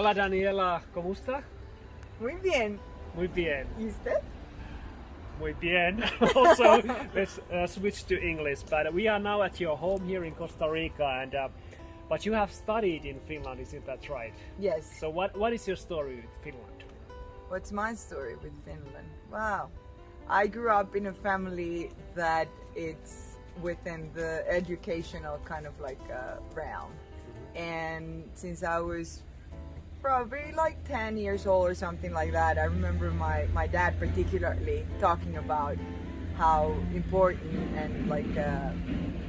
Hola Daniela, ¿cómo está? Muy bien. Muy bien. ¿Y usted? Muy bien. Also, let's switch to English. But we are now at your home here in Costa Rica, and but you have studied in Finland, isn't that right? Yes. So what is your story with Finland? What's my story with Finland? Wow. I grew up in a family that it's within the educational kind of like realm. And since I was probably like 10 years old or something like that, I remember my dad particularly talking about how important and like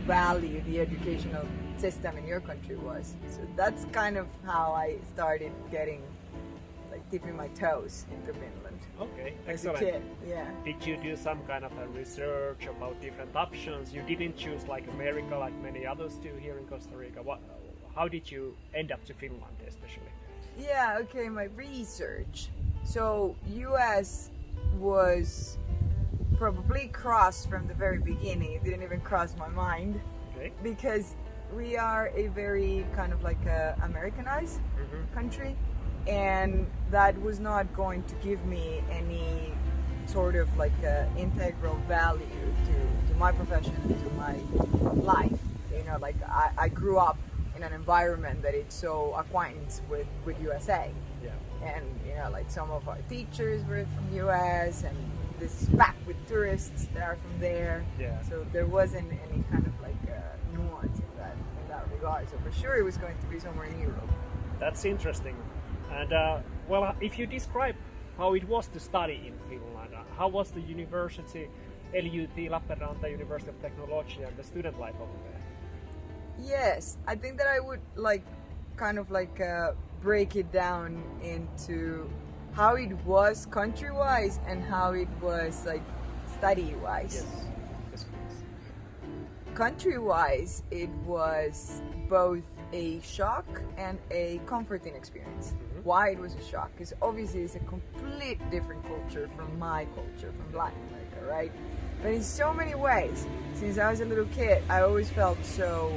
value the educational system in your country was. So that's kind of how I started getting like dipping my toes into Finland. Okay, As a excellent. kid, yeah. Did you do some kind of a research about different options? You didn't choose like America like many others do here in Costa Rica. How did you end up to Finland especially? Yeah, okay, my research. So US was probably crossed from the very beginning. It didn't even cross my mind. Okay. Because we are a very kind of like Americanized country, and that was not going to give me any sort of like integral value to my profession, to my life. You know, like I grew up in an environment that it's so acquainted with USA. Yeah. And you know, like some of our teachers were from US, and this is packed with tourists that are from there. Yeah. So there wasn't any kind of like nuance in that regard. So for sure it was going to be somewhere in Europe. That's interesting. And well, if you describe how it was to study in Finland, how was the university, LUT, Lappeenranta University of Technology, and the student life over there? Yes, I think that I would like kind of like break it down into how it was country-wise and how it was like study-wise. Yes, please. Country-wise, it was both a shock and a comforting experience. Why it was a shock? Because obviously it's a complete different culture from my culture, from Latin America, right? But in so many ways, since I was a little kid, I always felt so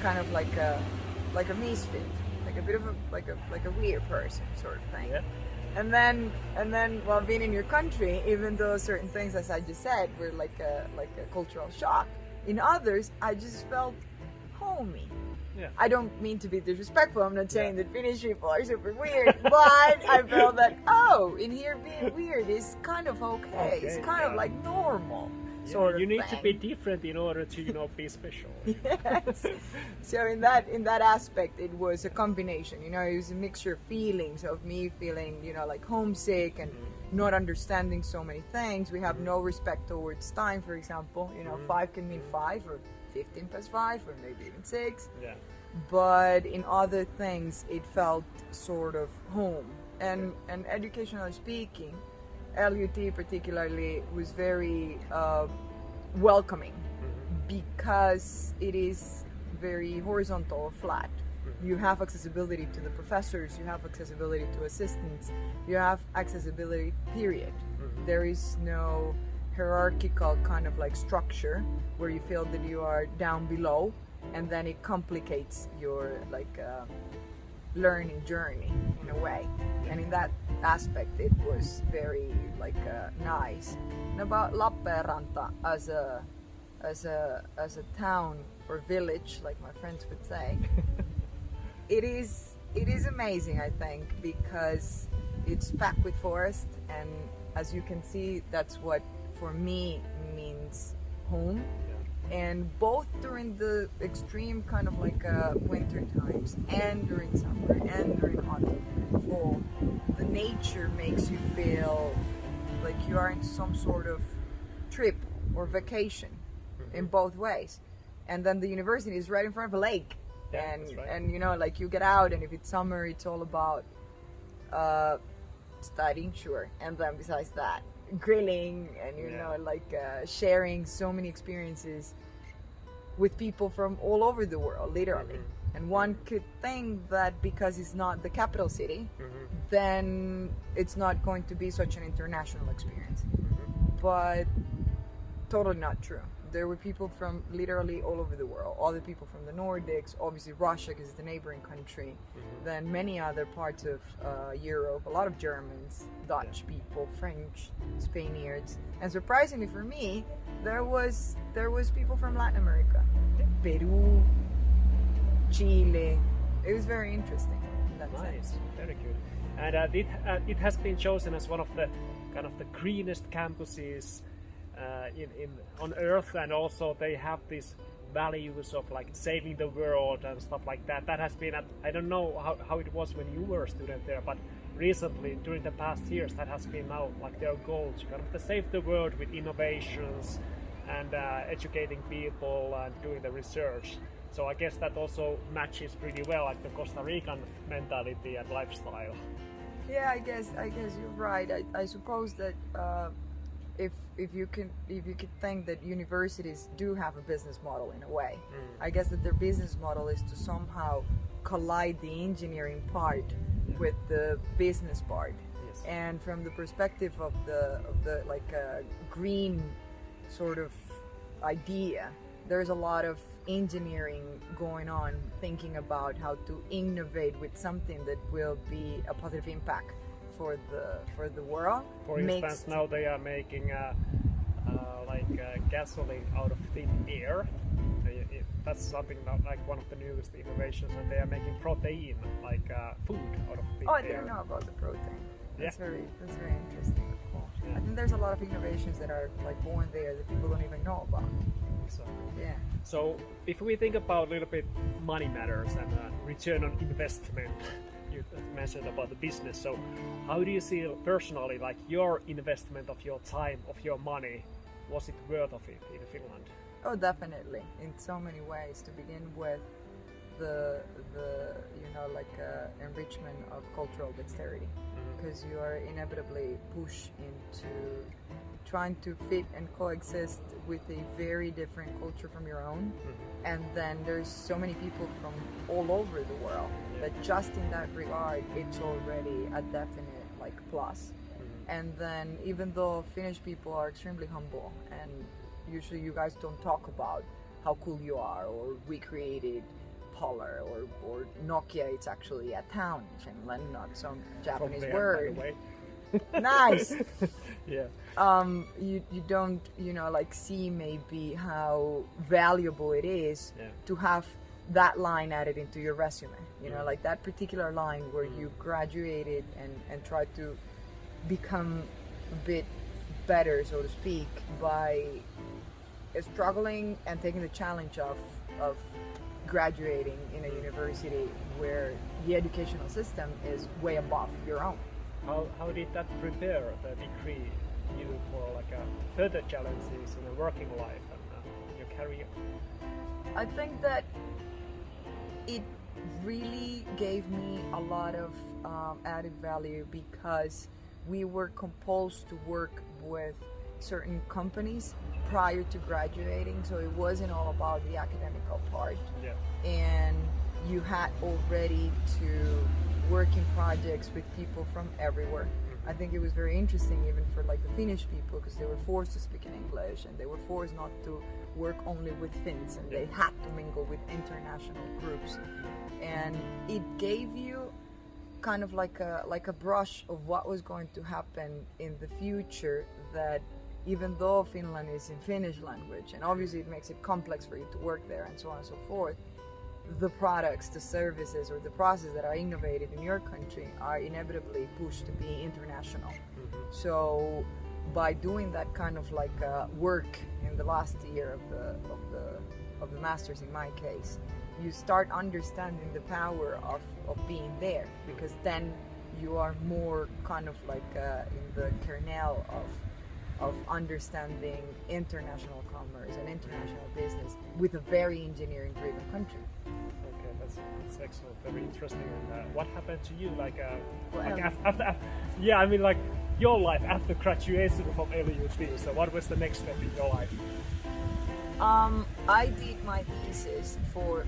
kind of like a misfit, like a bit of a weird person sort of thing. Yeah. And then while being in your country, even though certain things, as I just said, were like a cultural shock, in others I just felt homey. Yeah. I don't mean to be disrespectful. I'm not saying that Finnish people are super weird, but I felt that in here being weird is kind of okay. It's kind of like normal. Sort of you need thing. to be different in order to be special. Yes. So in that aspect, it was a combination. You know, it was a mixture of feelings of me feeling, you know, like homesick and not understanding so many things. We have no respect towards time, for example. You know, 5 can mean 5 or 15 plus 5 or maybe even 6. Yeah. But in other things, it felt sort of home. And educationally speaking, LUT particularly was very welcoming because it is very horizontal or flat. You have accessibility to the professors, you have accessibility to assistants, you have accessibility, period. There is no hierarchical kind of like structure where you feel that you are down below, and then it complicates your like learning journey in a way. And in that aspect, it was very like nice. And about Lappeenranta as a town or village, like my friends would say, it is amazing, I think, because it's packed with forest, and as you can see, that's what for me means home. And both during the extreme kind of like winter times and during summer and during autumn and fall, the nature makes you feel like you are in some sort of trip or vacation in both ways. And then the university is right in front of a lake. Yeah, and that's right. and you know, like you get out, and if it's summer, it's all about studying, sure, and then besides that, grilling and you know, like sharing so many experiences with people from all over the world, literally. And one could think that because it's not the capital city, then it's not going to be such an international experience. But totally not true. there were people from literally all over the world. Other people from the Nordics, obviously Russia because it's the neighboring country. Then many other parts of Europe, a lot of Germans, Dutch people, French, Spaniards, and surprisingly for me, there was people from Latin America, Peru, Chile. It was very interesting in that sense. Very good. And it has been chosen as one of the kind of the greenest campuses on Earth, and also they have these values of like saving the world and stuff like that. That has been I don't know how it was when you were a student there, but recently during the past years that has been now like their goal to kind of to save the world with innovations and educating people and doing the research. So I guess that also matches pretty well like the Costa Rican mentality and lifestyle. Yeah, I guess you're right. I suppose that if you could think that universities do have a business model in a way, I guess that their business model is to somehow collide the engineering part with the business part. Yes. And from the perspective of the like green sort of idea, there's a lot of engineering going on, thinking about how to innovate with something that will be a positive impact for the world. For instance, now they are making gasoline out of thin air. That's something like one of the newest innovations, and they are making protein, like food, out of thin air. Oh, I didn't know about the protein. That's very interesting. Cool. Yeah. I think there's a lot of innovations that are like born there that people don't even know about. Yeah. So if we think about a little bit money matters and return on investment, you mentioned about the business. So how do you see personally like your investment of your time, of your money, was it worth of it in Finland? Oh, definitely, in so many ways. To begin with, the enrichment of cultural dexterity, because you are inevitably pushed into trying to fit and coexist with a very different culture from your own, and then there's so many people from all over the world that just in that regard it's already a definite like plus. And then even though Finnish people are extremely humble and usually you guys don't talk about how cool you are or we created Polar or Nokia, it's actually a town in Finland, not some Japanese word. By the way. Nice. Yeah. You don't like see maybe how valuable it is to have that line added into your resume. Like that particular line where you graduated and tried to become a bit better, so to speak, by struggling and taking the challenge of graduating in a university where the educational system is way above your own. How did that prepare the degree you for like further challenges in a working life and your career? I think that it really gave me a lot of added value because we were compelled to work with certain companies prior to graduating, so it wasn't all about the academical part. And you had already to work in projects with people from everywhere. I think it was very interesting even for like the Finnish people, because they were forced to speak in English and they were forced not to work only with Finns, and they had to mingle with international groups. And it gave you kind of like a brush of what was going to happen in the future, that even though Finland is in Finnish language, and obviously it makes it complex for you to work there and so on and so forth, the products, the services, or the processes that are innovated in your country are inevitably pushed to be international. So by doing that kind of like work in the last year of the master's, in my case, you start understanding the power of being there, because then you are more kind of like in the kernel of understanding international commerce and international business with a very engineering driven country. Okay, that's excellent, very interesting. And what happened to you after I mean like your life after graduation from LUT? So what was the next step in your life? I did my thesis for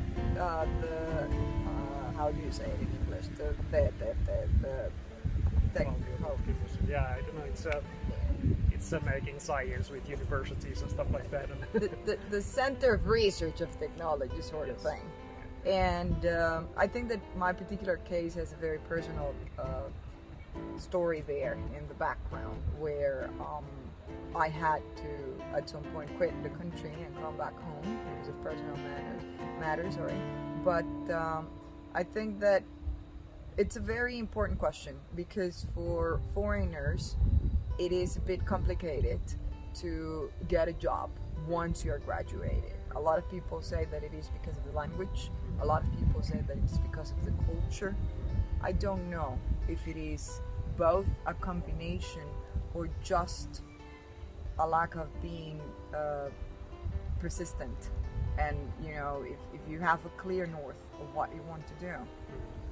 how do you say it in English? The technical. Yeah, I don't know. It's kids making science with universities and stuff like that. the center of research of technology sort of thing. And I think that my particular case has a very personal story there in the background, where I had to at some point quit the country and come back home because of personal matters. But I think that it's a very important question, because for foreigners it is a bit complicated to get a job once you're graduated. A lot of people say that it is because of the language. A lot of people say that it's because of the culture. I don't know if it is both a combination or just a lack of being persistent. And you know, if you have a clear north of what you want to do,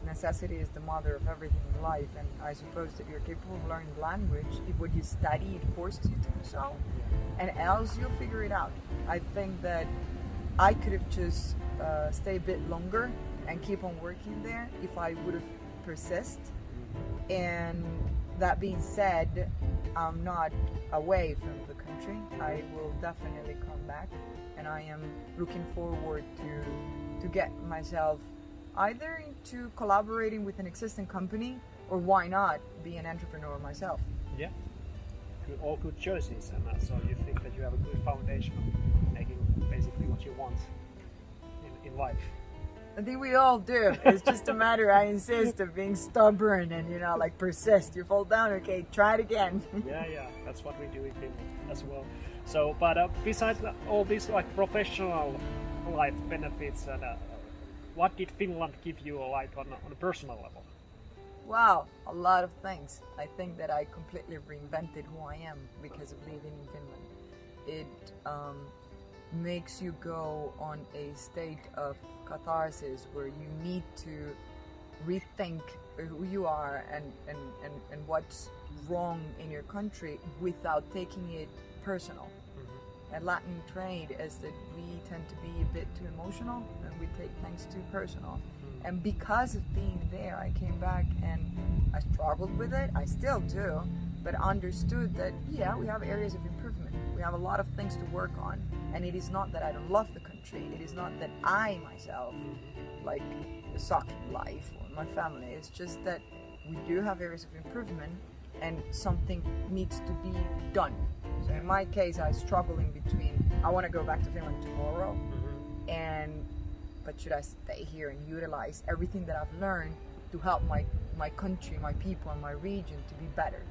necessity is the mother of everything in life, and I suppose that you're capable of learning the language. If what you study, it forces you to do so, and else you'll figure it out. I think that I could have just stayed a bit longer and keep on working there if I would have persisted. And that being said, I'm not away from the country. I will definitely come back, and I am looking forward to get myself either into collaborating with an existing company, or why not be an entrepreneur myself. Yeah, all good choices. And so you think that you have a good foundation of making basically what you want in life. I think we all do. It's just a matter, I insist, of being stubborn and, you know, like persist. You fall down, okay, try it again. Yeah, that's what we do in Finland as well. So, but besides all these like professional life benefits, and what did Finland give you like on a personal level? Wow, a lot of things. I think that I completely reinvented who I am because of living in Finland. It makes you go on a state of catharsis where you need to rethink who you are and what's wrong in your country without taking it personal. And Latin trade is that we tend to be a bit too emotional and we take things too personal. And because of being there, I came back and I struggled with it. I still do, but understood that, yeah, we have areas of improvement. We have a lot of things to work on. And it is not that I don't love the country. It is not that I myself like suck in life or my family. It's just that we do have areas of improvement and something needs to be done. So in my case, I struggle in between, I want to go back to Finland tomorrow, but should I stay here and utilize everything that I've learned to help my country, my people, and my region to be better?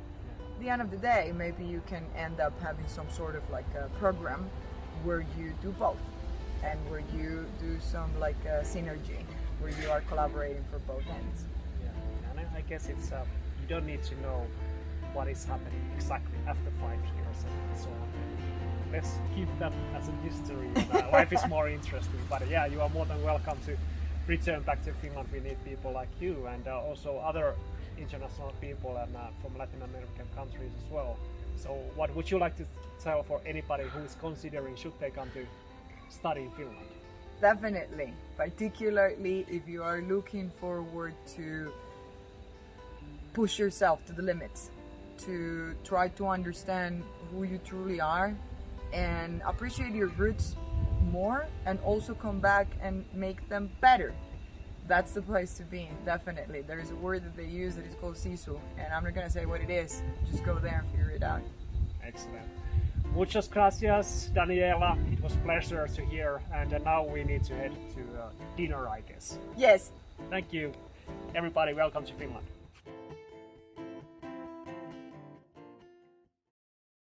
At the end of the day, maybe you can end up having some sort of like a program where you do both, and where you do some like synergy, where you are collaborating for both ends. Yeah, and I guess it's you don't need to know what is happening exactly after 5 years and so on. Let's keep that as a history. Life is more interesting, but yeah, you are more than welcome to return back to Finland. We need people like you, and also other international people and from Latin American countries as well. So what would you like to tell for anybody who is considering should they come to study in Finland? Definitely, particularly if you are looking forward to push yourself to the limits, to try to understand who you truly are and appreciate your roots more, and also come back and make them better. That's the place to be, definitely. There is a word that they use that is called sisu, and I'm not going to say what it is. Just go there and figure it out. Excellent. Muchas gracias, Daniela. It was a pleasure to hear, and now we need to head to dinner, I guess. Yes. Thank you. Everybody, welcome to Finland.